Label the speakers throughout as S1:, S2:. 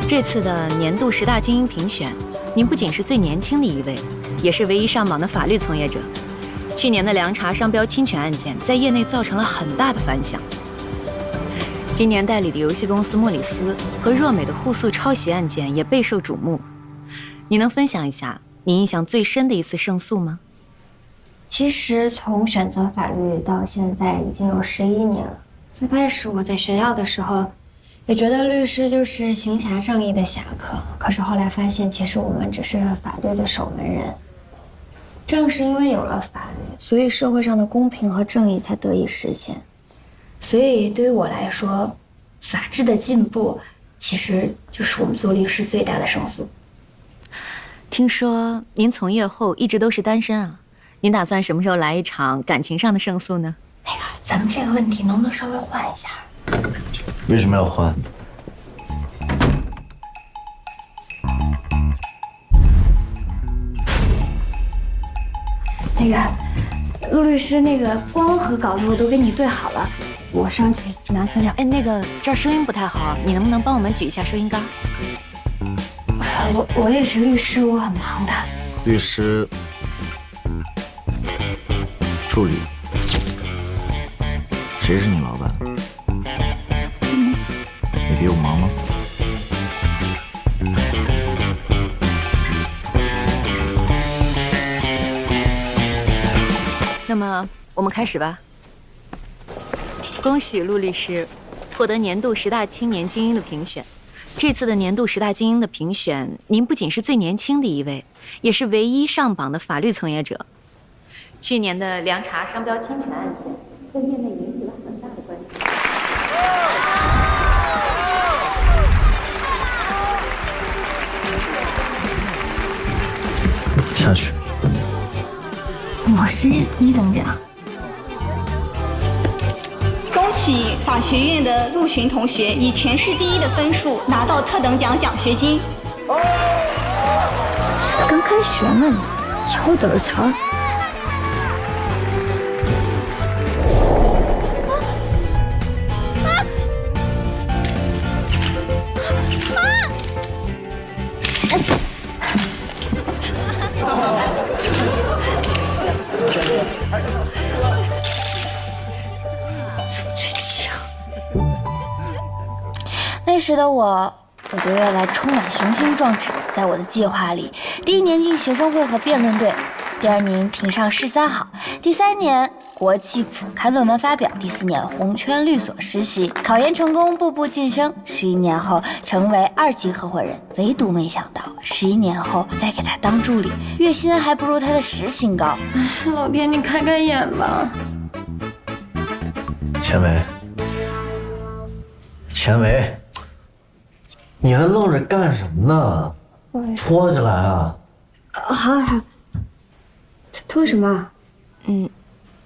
S1: 这次的年度10大精英评选，您不仅是最年轻的一位，也是唯一上榜的法律从业者。去年的凉茶商标侵权案件在业内造成了很大的反响。今年代理的游戏公司莫里斯和若美的互诉抄袭案件也备受瞩目。你能分享一下你印象最深的一次胜诉吗？
S2: 其实从选择法律到现在已经有11年了。最开始我在学校的时候，也觉得律师就是行侠仗义的侠客，可是后来发现，其实我们只是法律的守门人。正是因为有了法律，所以社会上的公平和正义才得以实现。所以对于我来说，法治的进步其实就是我们做律师最大的胜诉。
S1: 听说您从业后一直都是单身啊，您打算什么时候来一场感情上的胜诉呢？
S2: 咱们这个问题能不能稍微换一下？
S3: 为什么要换？
S2: 陆律师，光和稿子我都给你对好了，我上去拿资料。
S1: 这儿收音不太好，你能不能帮我们举一下收音杆？
S2: 我也是律师，我很忙的。
S3: 律师助理，谁是你老板？你比我忙吗？
S1: 那么我们开始吧。恭喜陆律师获得年度10大青年精英的评选。这次的年度10大精英的评选，您不仅是最年轻的一位，也是唯一上榜的法律从业者。去年的凉茶商标侵权案件在业内引起了很大的关
S3: 注。下去。
S2: 我是1等奖。
S4: 恭喜法学院的陆巡同学以全市第1的分数拿到特等奖奖学金。
S2: 是刚开学呢，以后走着瞧。那时的我对未来充满雄心壮志。在我的计划里，第1年进学生会和辩论队，第2年评上市3好，第3年国际普刊论文发表，第4年红圈律所实习，考研成功，步步晋升。11年后成为2级合伙人，唯独没想到11年后再给他当助理，月薪还不如他的时薪高。老爹，你开开眼吧。
S3: 钱维，你还愣着干什么呢？脱下来啊！
S2: 好，脱什么？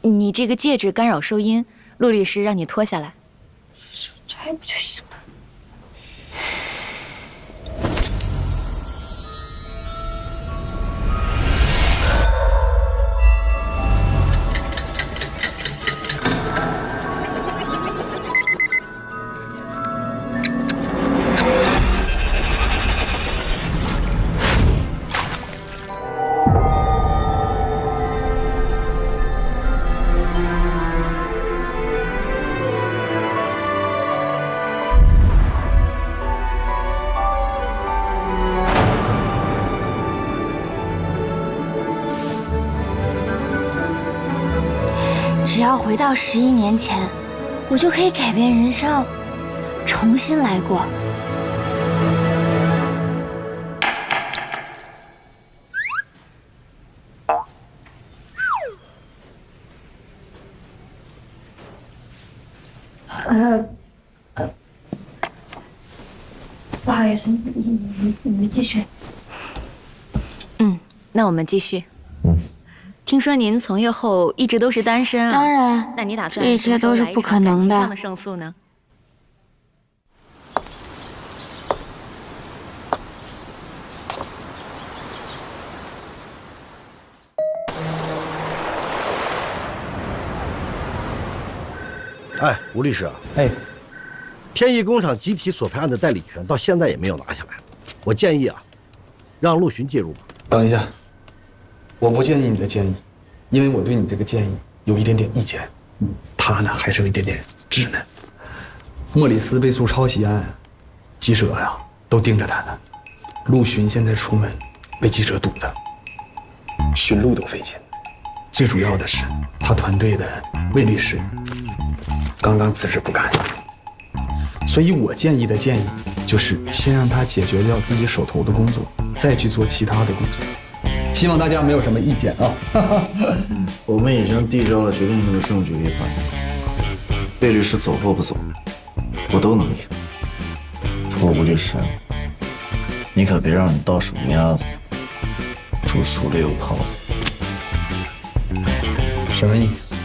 S1: 你这个戒指干扰收音，陆律师让你脱下来。
S2: 摘不就行了？只要回到11年前，我就可以改变人生，重新来过。不好意思，你们继续。
S1: 那我们继续。听说您从业后一直都是单身啊？
S2: 当然，
S1: 那你打算
S2: 这一切都是不可能的。
S1: 感情上的胜诉呢？
S5: 哎，吴律师啊，
S6: 哎，
S5: 天翼工厂集体索赔案的代理权到现在也没有拿下来。我建议啊，让陆巡介入吧。
S6: 等一下，我不建议你的建议，因为我对你这个建议有一点点意见。他呢还是有一点点稚嫩。莫里斯被诉抄袭案，记者呀都盯着他呢。陆巡现在出门被记者堵的，寻路都费劲。最主要的是，他团队的魏律师刚刚辞职不干，所以我建议的建议就是先让他解决掉自己手头的工作，再去做其他的工作。希望大家没有什么意见啊。
S3: 我们已经递交了决定性的证据给法院，魏律师走或不走，我都能赢。不过吴律师，你可别让你到手的鸭子煮熟了又泡的。
S6: 什么意思？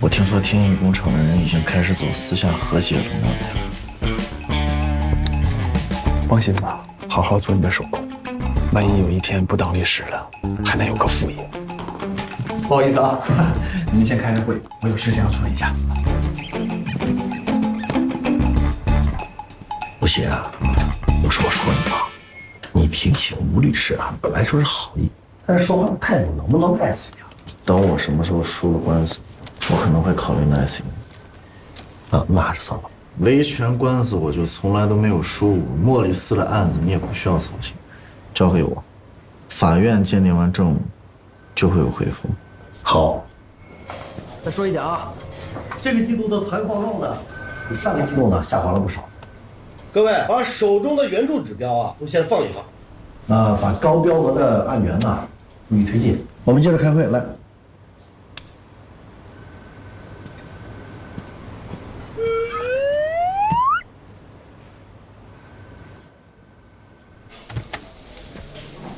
S3: 我听说天翼工厂的人已经开始走私下和解的路了。
S6: 放心吧，好好做你的手工，万一有一天不当律师了，还能有个副业。不好意思啊，你们先开个会，我有事情要处理一下。
S5: 不行啊，我说你啊，你提醒吴律师啊，本来说是好意，但是说话的态度能不能 nice 点？
S3: 等我什么时候输了官司，我可能会考虑 nice
S5: 啊，那还是算了。
S3: 维权官司我就从来都没有输过，莫里斯的案子你也不需要操心，交给我，法院鉴定完证物就会有回复。
S5: 好。再说一点啊，这个季度的采矿量呢，比上个季度呢下滑了不少。各位把手中的援助指标啊都先放一放，把高标额的案源呢予以推进。我们接着开会来。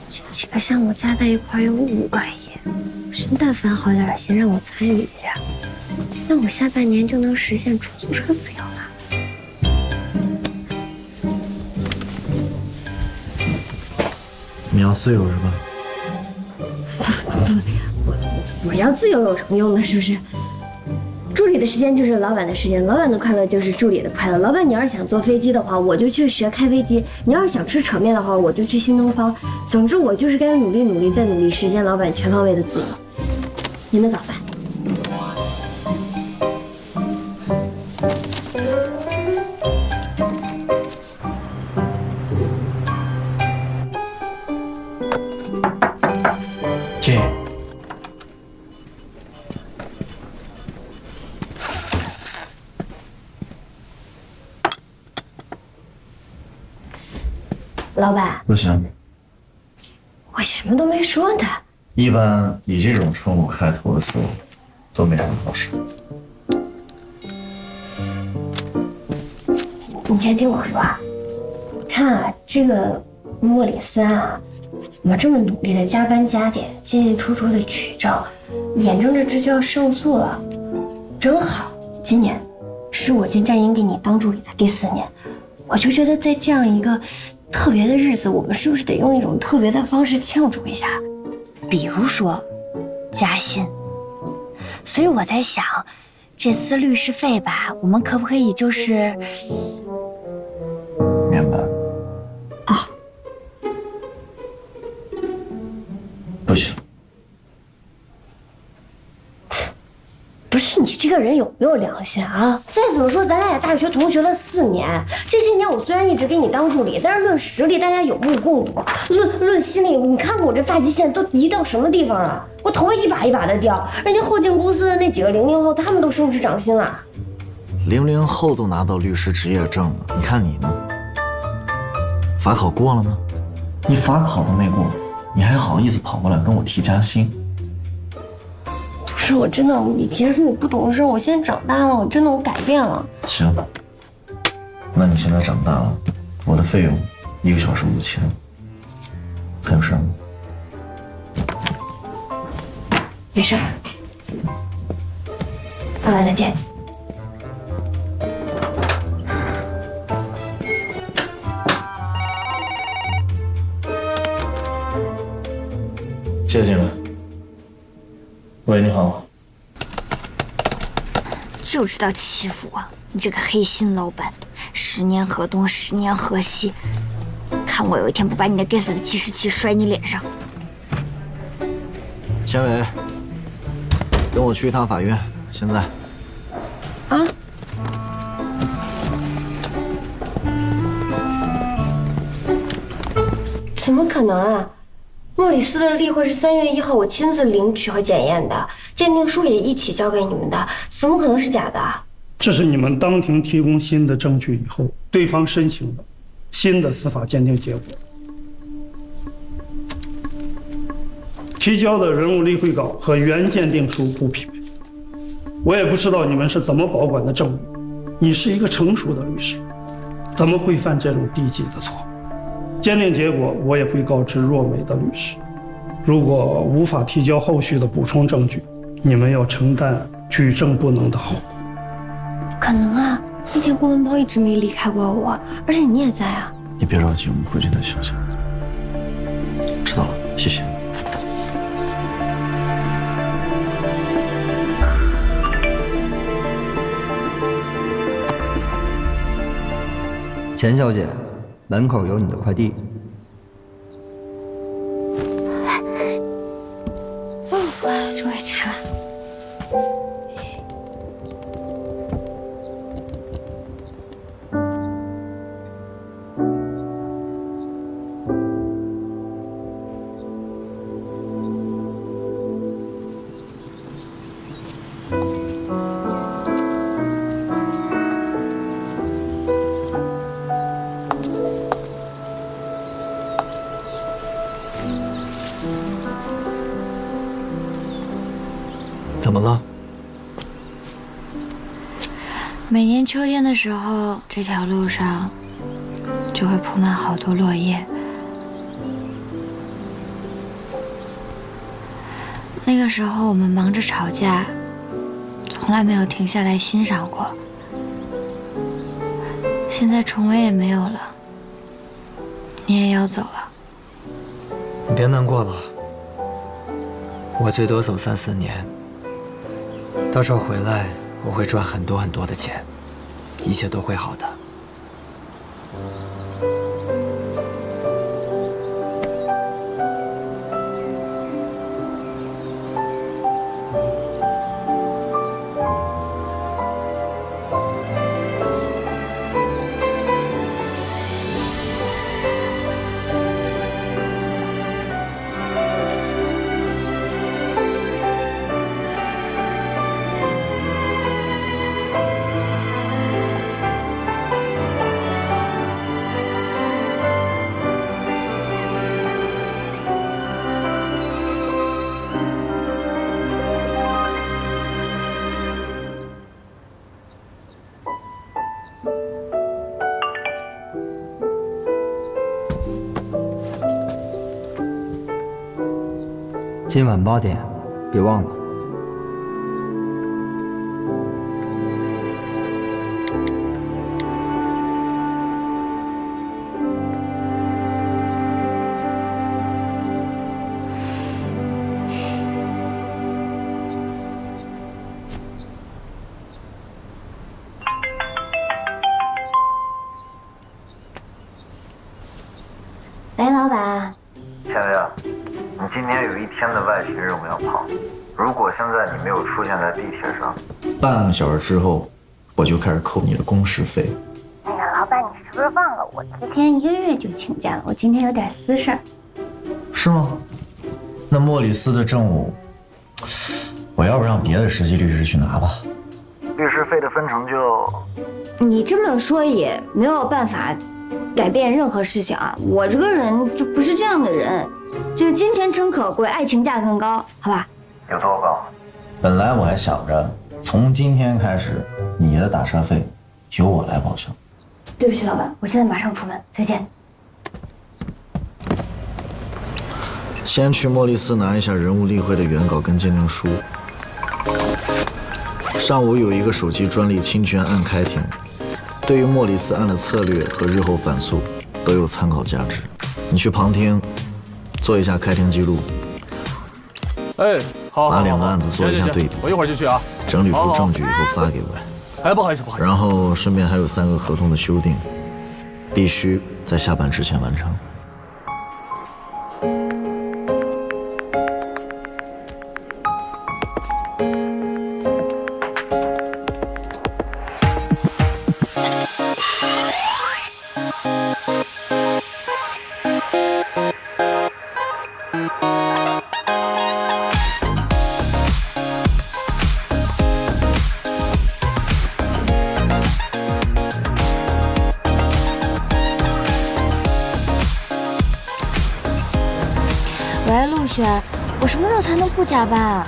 S2: 这几个项目加在一块有5个亿，谁但凡好点心让我参与一下，那我下半年就能实现出租车自由了。
S3: 你要自由是吧？
S2: 我要自由有什么用呢？是不是？助理的时间就是老板的时间，老板的快乐就是助理的快乐。老板，你要是想坐飞机的话，我就去学开飞机；你要是想吃扯面的话，我就去新东方。总之，我就是该努力努力再努力，实现老板全方位的自由。您的早饭。
S3: 进。
S2: 老板，
S3: 不行，
S2: 我什么都没说呢。
S3: 一般以这种称呼开头的书都没什么好说。
S2: 你先听我说啊，你看啊，这个莫里斯啊，我这么努力的加班加点，进进出出的取证，眼睁着这就要胜诉了，正好今年是我进战营给你当助理的第4年，我就觉得在这样一个特别的日子，我们是不是得用一种特别的方式庆祝一下？比如说加薪。所以我在想，这次律师费吧，我们可不可以就是
S3: 明白？
S2: 啊，
S3: 不行。
S2: 不是你这个人有没有良心啊？再怎么说，咱俩也大学同学了4年，这些年我虽然一直给你当助理，但是论实力，大家有目共睹。论心力，你看看我这发际线都移到什么地方了？我头发一把一把的掉，人家后进公司的那几个00后，他们都升职涨薪了。
S3: 00后都拿到律师执业证了，你看你呢？法考过了吗？你法考都没过，你还好意思跑过来跟我提加薪？
S2: 不是，我真的，以前说我不懂事，我现在长大了，我真的我改变了。
S3: 行，那你现在长大了，我的费用1个小时5000，还有事吗？
S2: 没事，慢慢的见。
S3: 接进来。喂，你好。
S2: 这就知道欺负我！你这个黑心老板，10年河东10年河西，看我有一天不把你那该死的计时器摔你脸上！
S3: 钱伟，跟我去一趟法院，现在。
S2: 啊？怎么可能啊！莫里斯的例会是3月1号我亲自领取和检验的，鉴定书也一起交给你们的，怎么可能是假的？
S7: 这是你们当庭提供新的证据以后，对方申请的新的司法鉴定结果。提交的人物例会稿和原鉴定书不匹配。我也不知道你们是怎么保管的证物。你是一个成熟的律师，怎么会犯这种低级的错？鉴定结果我也会告知若梅的律师。如果无法提交后续的补充证据，你们要承担举证不能的后果。
S2: 不可能啊！那天公文包一直没离开过我，而且你也在啊。
S3: 你别着急，我们回去再想想。知道了，谢谢。
S8: 钱小姐，门口有你的快递。
S2: 终于拆了。
S8: 怎么了？
S2: 每年秋天的时候，这条路上就会铺满好多落叶。那个时候我们忙着吵架，从来没有停下来欣赏过。现在重围也没有了，你也要走了。
S8: 你别难过了，我最多走3、4年。到时候回来，我会赚很多很多的钱，一切都会好的。今晚8点，别忘了。
S2: 喂，老板。
S3: 千薇啊，你今天有1天的外勤任务要跑，如果现在你没有出现在地铁上，半个小时之后，我就开始扣你的工时费。
S2: 哎呀，老板，你是不是忘了我提前1个月就请假了？我今天有点私事儿。
S3: 是吗？那莫里斯的证物，我要不让别的实习律师去拿吧？律师费的分成就……
S2: 你这么说也没有办法改变任何事情啊！我这个人就不是这样的人，这个金钱诚可贵，爱情价更高，好吧？
S3: 有多高？本来我还想着从今天开始，你的打车费由我来报销。
S2: 对不起，老板，我现在马上出门，再见。
S3: 先去莫里斯拿一下人物例会的原稿跟鉴定书。上午有一个手机专利侵权案开庭，对于莫里斯案的策略和日后反诉都有参考价值。你去旁听做一下开庭记录。
S9: 哎，好，
S3: 拿2个案子做一下对比，
S9: 我一会儿就去啊。
S3: 整理出证据以后发给我。
S9: 哎，不好意思，不好意思。
S3: 然后顺便还有3个合同的修订，必须在下班之前完成。
S2: 喂，陆雪，我什么时候才能不加班啊？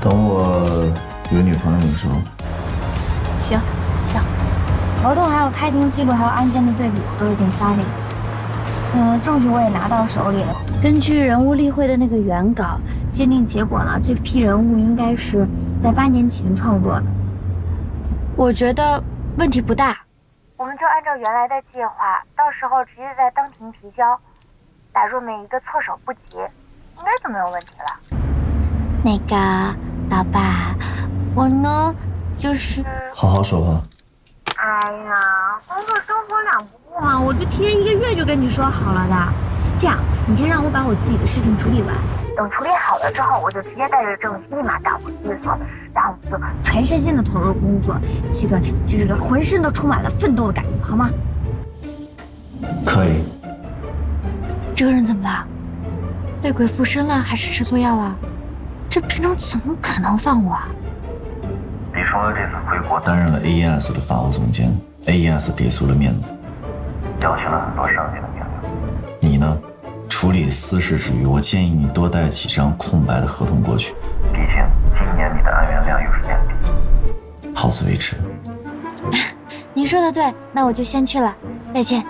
S3: 等我有女朋友的时候。
S2: 行，合同还有开庭记录还有案件的对比我都已经发给你。证据我也拿到手里了。根据人物例会的那个原稿，鉴定结果呢，这批人物应该是在8年前创作的。我觉得问题不大。我们就按照原来的计划，到时候直接在当庭提交。打入每一个措手不及，应该就没有问题了。那个老爸，我呢就是
S3: 好好说话。
S2: 哎呀，工作生活两不误嘛，我就提前1个月就跟你说好了的。这样，你先让我把我自己的事情处理完，等处理好了之后，我就直接带着证据立马到我律所，然后我就全身心的投入工作，这个浑身都充满了奋斗的感觉，好吗？
S3: 可以。
S2: 这个人怎么了？被鬼附身了，还是吃错药了？这平常怎么可能放我啊？
S3: 李崇恩这次回国担任了 AES 的法务总监 ，AES 给足了面子，邀请了很多上级的名流。你呢？处理私事之余，我建议你多带几张空白的合同过去，毕竟今年你的案源量又是年底。好自为之。
S2: 您说的对，那我就先去了，再见。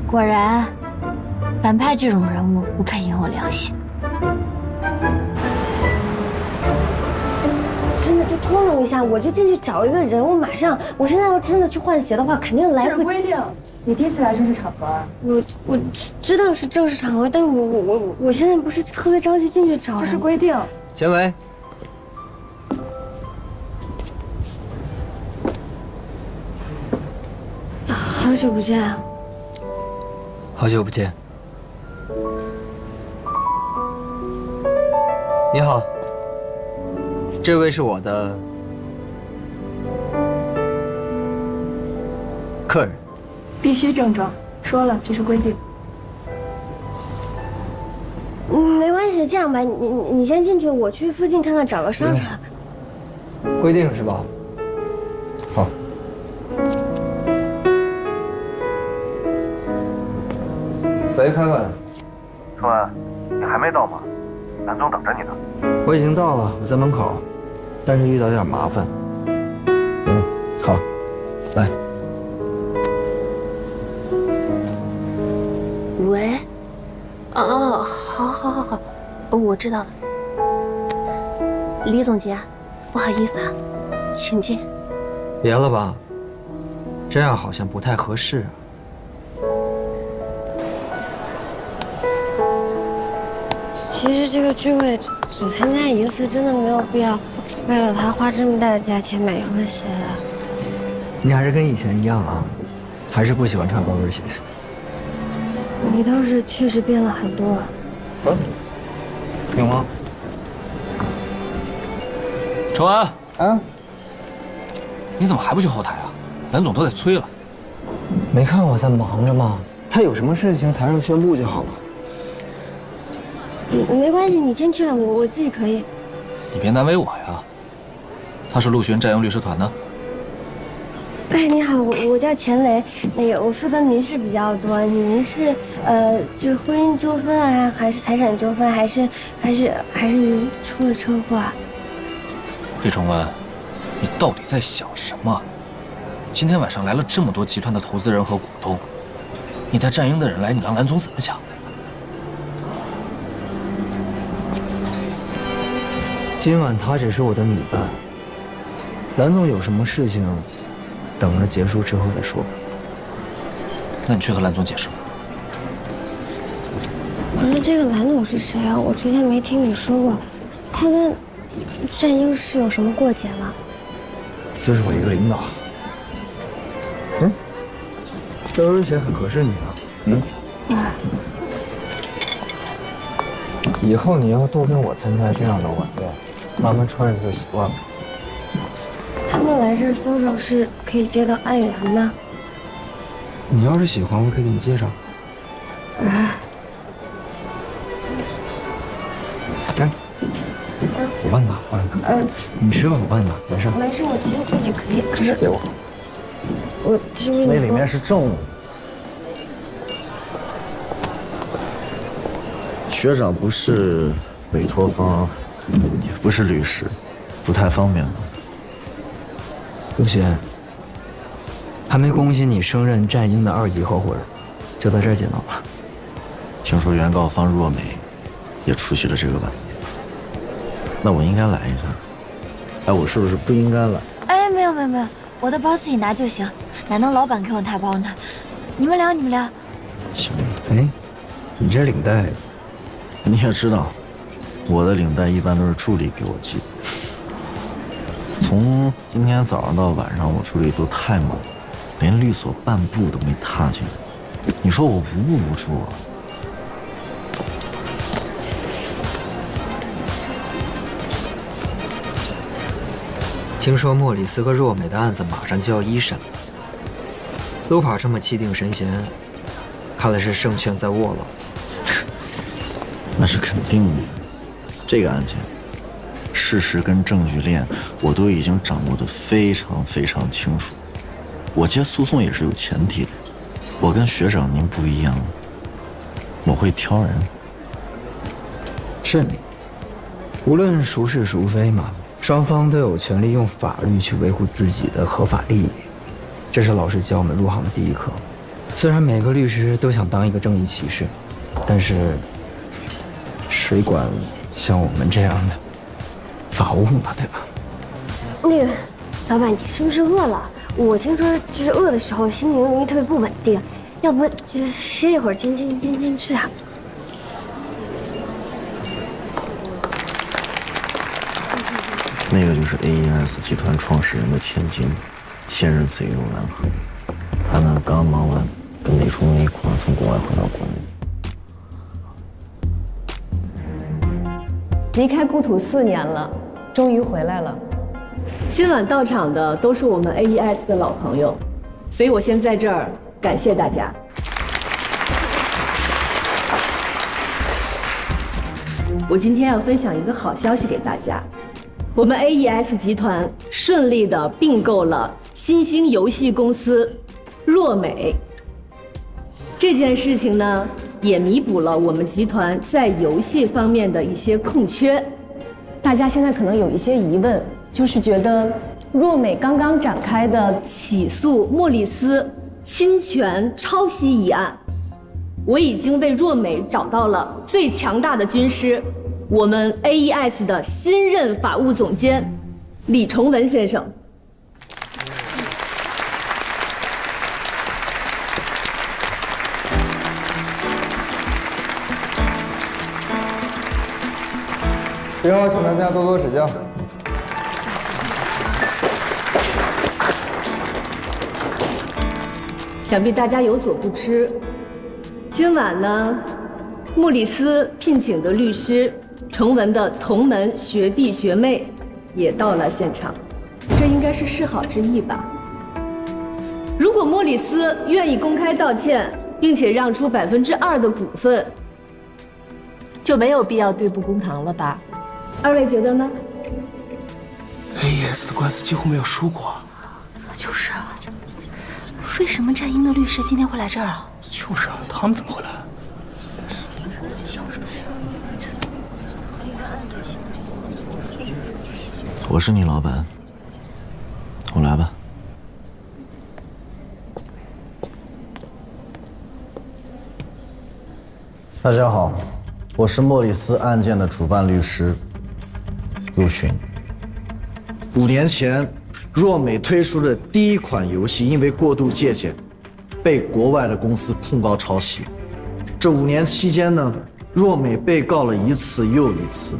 S2: 果然，反派这种人物不配拥有良心。真的就通融一下，我就进去找一个人，我马上。我现在要真的去换鞋的话，肯定来回。
S10: 这是规定，你第一次来正式场合。
S2: 我知道是正式场合，但是我现在不是特别着急进去找人。
S10: 这是规定。
S8: 钱维，
S2: 好久不见啊！
S8: 好久不见。你好，这位是我的客人。
S10: 必须郑重，说了这是规定。
S2: 没关系，这样吧，你先进去，我去附近看看，找个商场。
S8: 规定是吧？好。喂，开开。
S9: 春文，你还没到吗？蓝总等着你呢。
S8: 我已经到了，我在门口，但是遇到点麻烦。好，来。
S1: 喂，哦，好，我知道了。李总监，不好意思啊，请进。
S8: 别了吧，这样好像不太合适啊。
S2: 其实这个聚会只参加一次，真的没有必要为了他花这么大的价钱买一双鞋的。
S8: 你还是跟以前一样啊，还是不喜欢穿高跟鞋。
S2: 你倒是确实变了很多。
S8: 有吗？
S9: 崇文，
S8: 啊，
S9: 你怎么还不去后台啊？蓝总都在催了。
S8: 没看我在忙着吗？他有什么事情台上宣布就好了。
S2: 没关系，你先去，我自己可以。
S9: 你别难为我呀。他是陆巡占用律师团的。
S2: 哎，你好，我叫钱维，那个我负责民事比较多。您是就是婚姻纠纷啊，还是财产纠纷，还是您出了车祸啊？
S9: 李崇文，你到底在想什么？今天晚上来了这么多集团的投资人和股东，你带战鹰的人来，你让蓝总怎么想？
S8: 今晚她只是我的女伴，蓝总有什么事情，等着结束之后再说。
S9: 那你去和蓝总解释吧。
S2: 可是这个蓝总是谁啊？我之前没听你说过，他跟战鹰是有什么过节吗？
S6: 这是我一个领导。这身鞋很合适你啊。以后你要多跟我参加这样的晚宴，慢慢穿着就习惯了。
S2: 他们来这儿搜手是可以接到案源吗？
S6: 你要是喜欢，我可以给你介绍。来，我帮你拿，你吃吧，我帮你拿，没事。
S2: 没事，我其实自己可以。可是
S6: 给我。
S2: 我是不是
S3: 那里面是证物。学长不是委托方，也不是律师，不太方便。
S8: 陆贤，还没恭喜你升任战鹰的2级合伙人，就在这儿见到吧。
S3: 听说原告方若美也出席了这个晚宴，那我应该来一下。哎，我是不是不应该来？
S2: 哎，没有，我的包自己拿就行，哪能老板给我拿包呢？你们聊。
S3: 行。
S8: 哎，你这领带，
S3: 你也知道，我的领带一般都是助理给我系的。从今天早上到晚上，我助理都太忙了，连律所半步都没踏进来。你说我无不无助啊？
S8: 听说莫里斯和若美的案子马上就要1审了，陆跑这么气定神闲，看来是胜券在握了。
S3: 那是肯定的。这个案件，事实跟证据链我都已经掌握得非常清楚。我接诉讼也是有前提的，我跟学长您不一样，我会挑人。
S8: 是，无论孰是孰非嘛，双方都有权利用法律去维护自己的合法利益，这是老师教我们入行的第一课。虽然每个律师都想当一个正义骑士，但是谁管像我们这样的法务嘛，对吧？
S2: 那个老板，你是不是饿了？我听说就是饿的时候心情容易特别不稳定，要不就是歇一会儿，先吃啊。
S3: 那个就是 AES 集团创始人的千金，现任 CEO 蓝河。他呢刚忙完，跟李崇文一块从国外回到国内。
S11: 离开故土4年了，终于回来了。今晚到场的都是我们 AES 的老朋友，所以我先在这儿感谢大家。我今天要分享一个好消息给大家，我们 AES 集团顺利的并购了新兴游戏公司若美。这件事情呢，也弥补了我们集团在游戏方面的一些空缺。大家现在可能有一些疑问，就是觉得若美刚刚展开的起诉莫里斯侵权抄袭一案，我已经为若美找到了最强大的军师，我们 AES 的新任法务总监李崇文先生。
S6: 以后请大家多多指教。
S11: 想必大家有所不知，今晚呢，莫里斯聘请的律师崇文的同门学弟学妹也到了现场，这应该是示好之意吧。如果莫里斯愿意公开道歉，并且让出2%的股份，就没有必要对簿公堂了吧？二位觉得呢
S12: ？AES 的官司几乎没有输过。
S1: 就是啊，为什么战鹰的律师今天会来这儿啊？
S12: 就是啊，他们怎么会来？
S3: 我是你老板，我来吧。大家好，我是莫里斯案件的主办律师陆巡。5年前，若美推出的第一款游戏因为过度借鉴，被国外的公司控告抄袭。这5年期间呢，若美被告了一次又一次，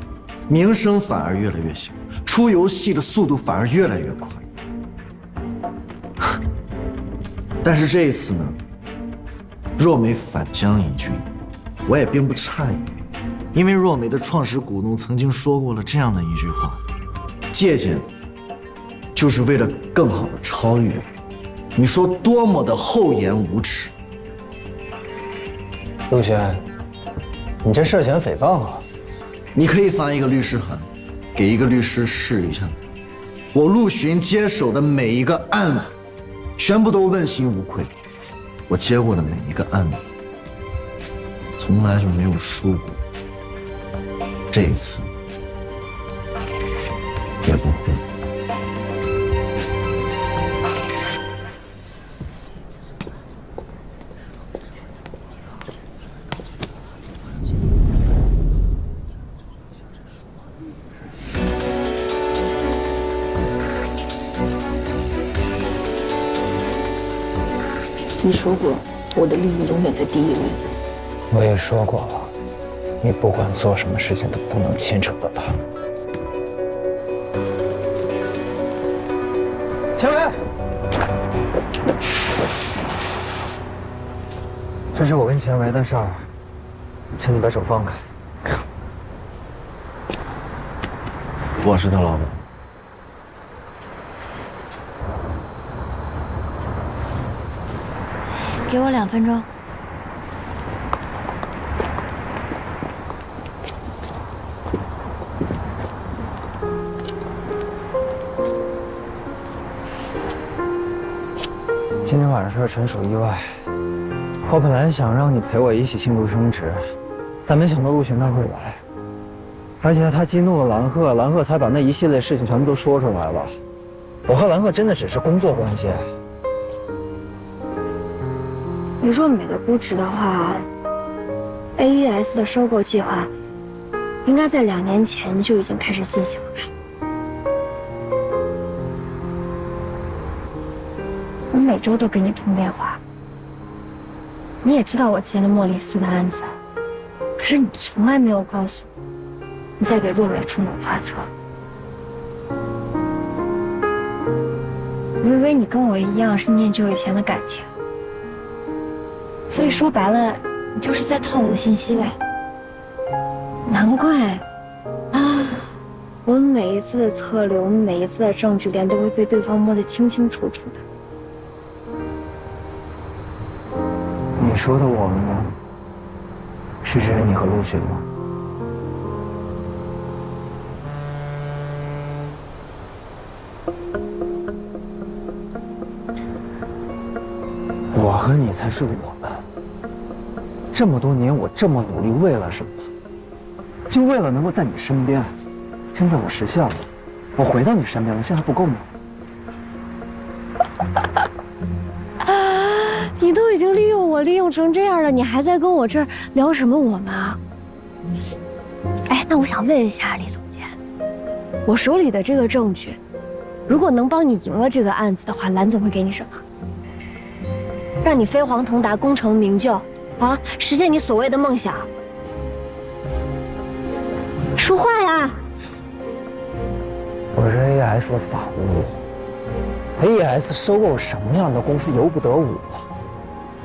S3: 名声反而越来越小，出游戏的速度反而越来越快。但是这一次呢，若美反将一军，我也并不诧异，因为若美的创始股东曾经说过了这样的一句话：借鉴就是为了更好的超越。你说多么的厚颜无耻！
S8: 陆轩，你这涉嫌诽谤啊！
S3: 你可以发一个律师函，给一个律师试一下。我陆巡接手的每一个案子，全部都问心无愧。我接过的每一个案子，从来就没有输过。这一次也不会。
S10: 你说过，我的利益永远在第一位。
S8: 我也说过了，你不管做什么事情都不能牵扯到他。钱伟，这是我跟钱维的事儿，请你把手放开。
S3: 我是他老板。
S2: 给我2分钟。
S8: 今天晚上事纯属意外，我本来想让你陪我一起庆祝升职，但没想到陆巡他会来，而且他激怒了蓝鹤，蓝鹤才把那一系列事情全部都说出来了。我和蓝鹤真的只是工作关系。
S2: 若美的估值的话 ，AES 的收购计划应该在2年前就已经开始进行了。我每周都给你通电话，你也知道我接了莫里斯的案子，可是你从来没有告诉我你在给若美出谋划策。我以为你跟我一样是念旧以前的感情。所以说白了，你就是在套我的信息呗。难怪啊，我们每一次的策略，我们每一次的证据链都会被对方摸得清清楚楚的。
S8: 你说的我们，是指你和陆巡吗？我和你才是我们。这么多年，我这么努力，为了什么？就为了能够在你身边。现在我实现了，我回到你身边了，这还不够吗？
S2: 你都已经利用我利用成这样了，你还在跟我这儿聊什么我们啊？哎，那我想问一下李总监，我手里的这个证据，如果能帮你赢了这个案子的话，蓝总会给你什么？让你飞黄腾达、功成名就，啊，实现你所谓的梦想。说话呀！
S8: 我是 AES 的法务 ，AES 收购什么样的公司由不得我。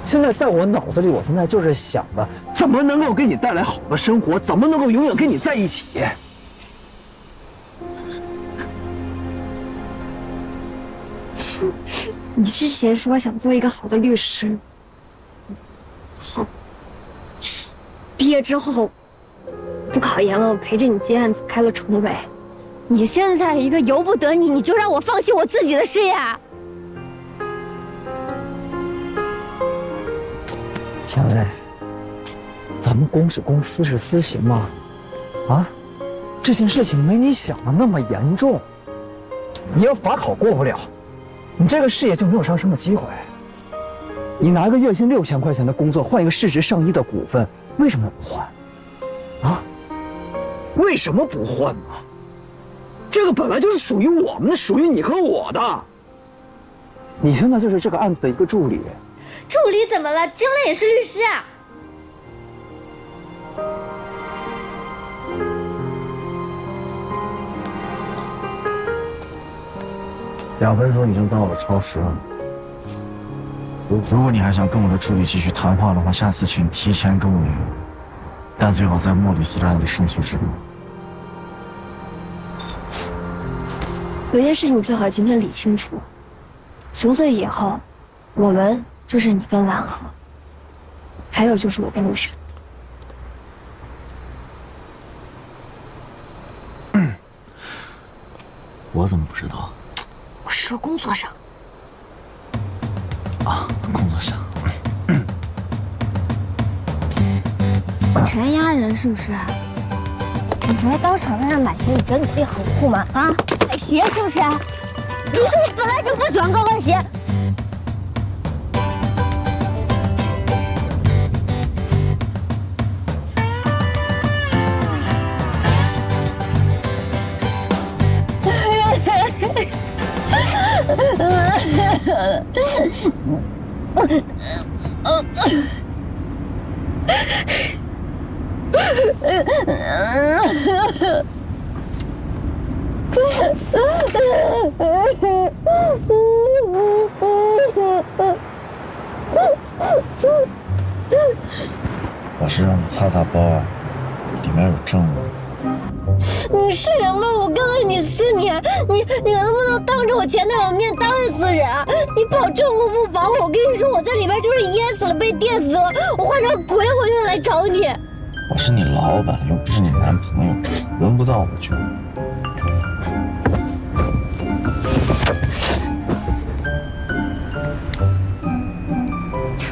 S8: 现在在我脑子里，我现在就是想的，怎么能够给你带来好的生活，怎么能够永远跟你在一起。
S2: 你之前说想做一个好的律师，好，毕业之后不考研了，我陪着你接案子，开了重北。你现在一个由不得你，你就让我放弃我自己的事业？
S8: 钱薇，咱们公是公，私是私，行吗？啊，这件事情没你想的那么严重。你要法考过不了，你这个事业就没有上升的机会。你拿个月薪6000块钱的工作，换一个市值上亿的股份，为什么不换？啊？为什么不换呢？这个本来就是属于我们的，属于你和我的。你现在就是这个案子的一个助理。
S2: 助理怎么了？将来也是律师啊！
S3: 2分钟已经到了，超时了。如果你还想跟我的助理继续谈话的话，下次请提前跟我约，但最好在莫里斯的案子胜诉之后。
S2: 有件事情你最好今天理清楚，从此以后，我们就是你跟蓝河，还有就是我跟陆璇。
S3: 我怎么不知道？
S2: 我是说工作上。
S3: 啊，工作上。
S2: 全压人是不是？你觉得当场让人买鞋，你觉得你自己很酷吗？啊，买鞋是不是？你说我本来就不喜欢高跟鞋。
S3: 我是让你擦擦包，里面有证物。
S2: 你是人吗？我跟了你4年，你能不能当着我前男友面当一次人啊？你保证我不保我？我跟你说，我在里边就是淹死了，被电死了，我换成鬼我就来找你。
S3: 我是你老板，又不是你男朋友，轮不到我就。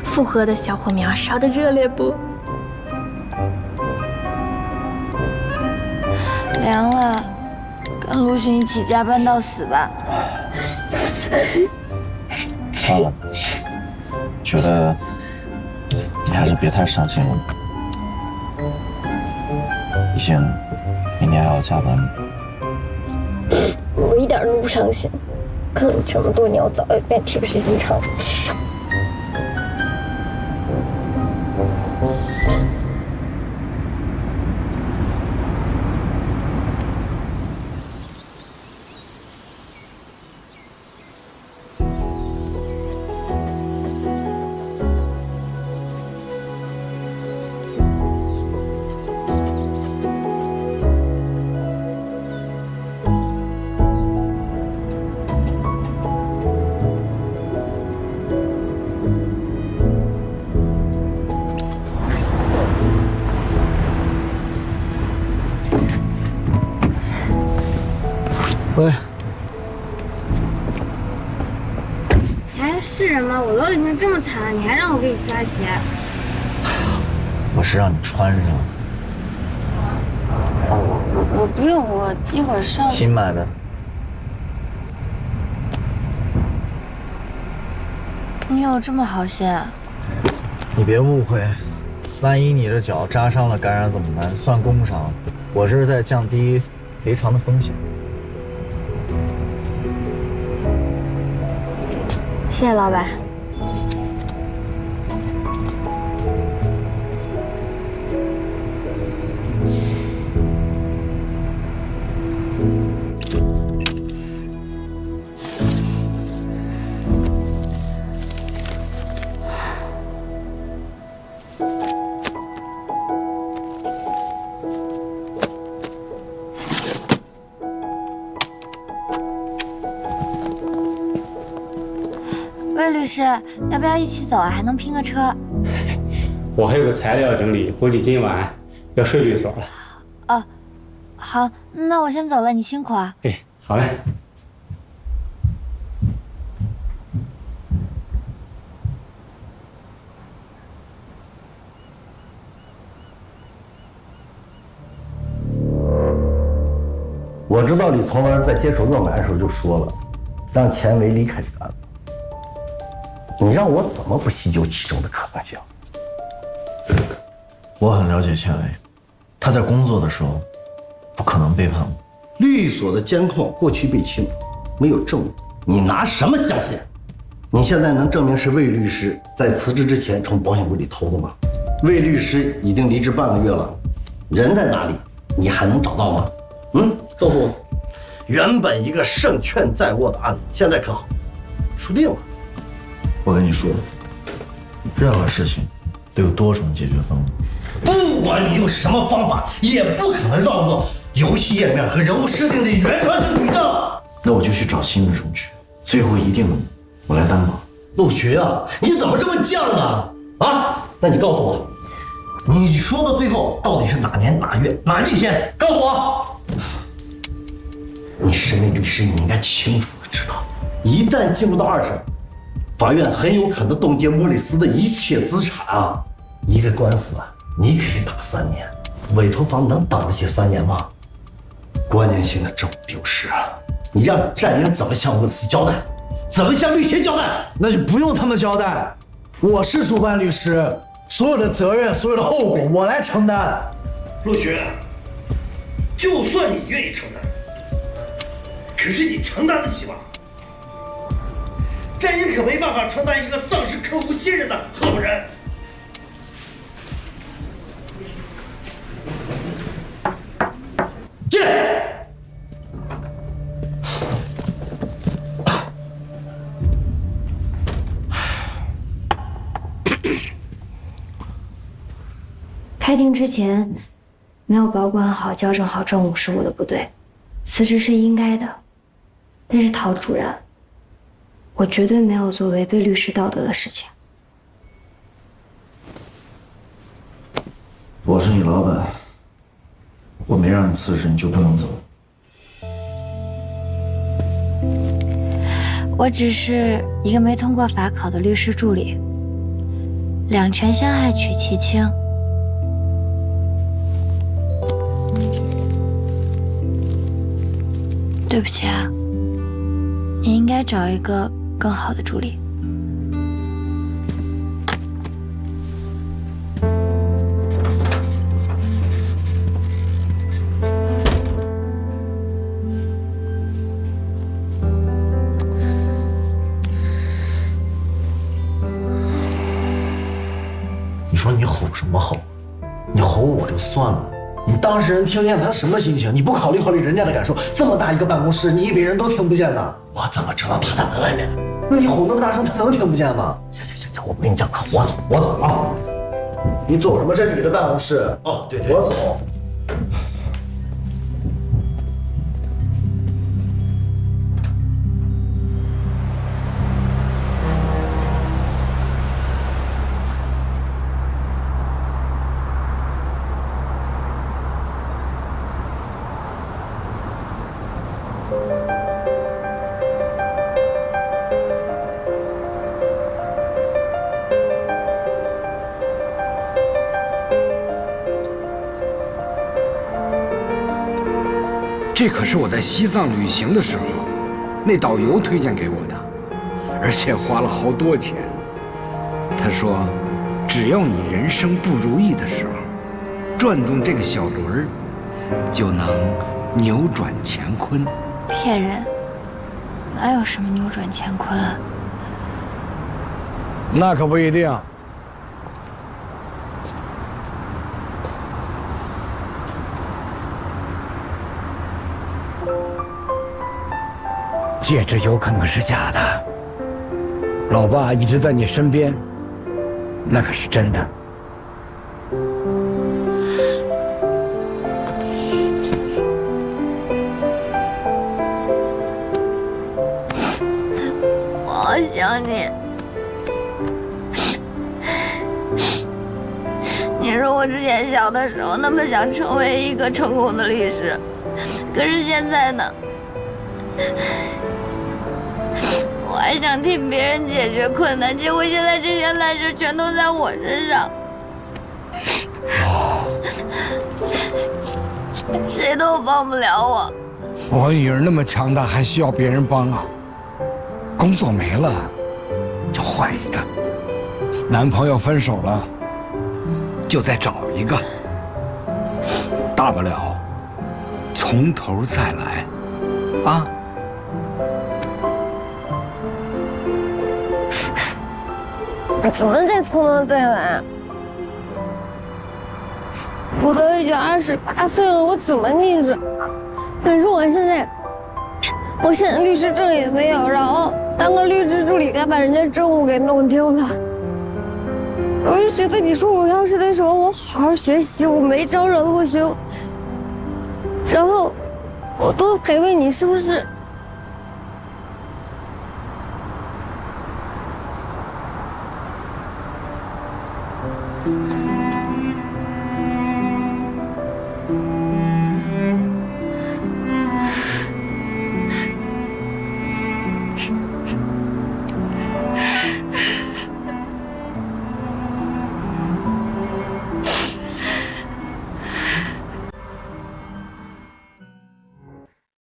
S1: 复合的小火苗烧得热烈不？
S2: 凉了，跟陆巡一起加班到死吧。
S3: 算了，觉得你还是别太伤心了。毕竟明天还要加班。
S2: 我一点都不伤心，跟了你这么多年，我早就变铁石心肠了。
S5: 喂，
S2: 你还是人吗？我都已经这么惨了，你还让我给你抓鞋？
S3: 我是让你穿上。
S2: 我不用，我一会儿上。
S3: 新买的。
S2: 你有这么好心啊？
S3: 你别误会，万一你的脚扎伤了感染怎么办？算工伤。我这是在降低赔偿的风险。
S2: 谢谢老板。魏律师，要不要一起走啊？还能拼个车。
S13: 我还有个材料整理，估计今晚要睡律所了。
S2: 哦，好，那我先走了，你辛苦啊。
S13: 哎，好嘞。
S5: 我知道李从文在接手若买的时候就说了，让钱维离开这个案子。你让我怎么不细究其中的可能性？
S3: 我很了解钱维，他在工作的时候不可能背叛我。
S5: 律所的监控过去被清，没有证物，你拿什么相信？你现在能证明是魏律师在辞职之前从保险柜里偷的吗？魏律师已经离职半个月了，人在哪里？你还能找到吗？告诉我，原本一个胜券在握的案子，现在可好，输定了。
S3: 我跟你说，任何事情都有多种解决方案。
S5: 不管你用什么方法，也不可能绕过游戏页面和人物设定的原创性矩阵。
S3: 那我就去找新的证据，最后一定我来担保。
S5: 陆巡啊，你怎么这么犟啊？啊，那你告诉我，你说到最后到底是哪年哪月哪一天？告诉我。你身为律师，你应该清楚的知道，一旦进入到二审，法院很有可能冻结莫里斯的一切资产啊！一个官司啊，你可以打3年，委托方能挡得起3年吗？关键性的证物丢失啊！你让战英怎么向莫里斯交代？怎么向律协交代？
S14: 那就不用他们交代，我是主办律师，所有的责任、所有的后果我来承担。
S5: 陆巡，就算你愿意承担，可是你承担得起吗？战英可没办法承担一个丧失客户信任的合伙人。进来。
S2: 开庭之前没有保管好、校正好政务是我的不对，辞职是应该的。但是陶主任，我绝对没有做违背律师道德的事情。
S3: 我是你老板，我没让你辞职，你就不能走。
S2: 我只是一个没通过法考的律师助理，两权相害取其轻。对不起啊，你应该找一个更好的助理。
S5: 你说你吼什么吼？你吼我就算了，你当事人听见他什么心情？你不考虑人家的感受？这么大一个办公室，你以为人都听不见呢？我怎么知道他在门外面？那你吼那么大声，他能听不见吗？行，我不跟你讲了，我走啊！你走什么？这你的办公室。哦，对，我走。
S15: 这可是我在西藏旅行的时候，那导游推荐给我的，而且花了好多钱。他说，只要你人生不如意的时候，转动这个小轮儿，就能扭转乾坤。
S2: 骗人，哪有什么扭转乾坤啊？
S15: 那可不一定。戒指有可能是假的，老爸一直在你身边，那可是真的。
S2: 我好想你。你说我之前小的时候那么想成为一个成功的律师，可是现在呢？我还想替别人解决困难，结果现在这些烂事全都在我身上，谁都帮不了我。
S15: 我女儿那么强大，还需要别人帮啊？工作没了，就换一个；男朋友分手了，就再找一个。大不了从头再来，啊？
S2: 怎么再从头再来？我都已经28岁了，我怎么逆转？可是我现在律师证也没有，然后当个律师助理，还把人家证物给弄丢了。我就觉得你说我要是那时候我好好学习，我没招惹陆兄，然后我多陪陪你，是不是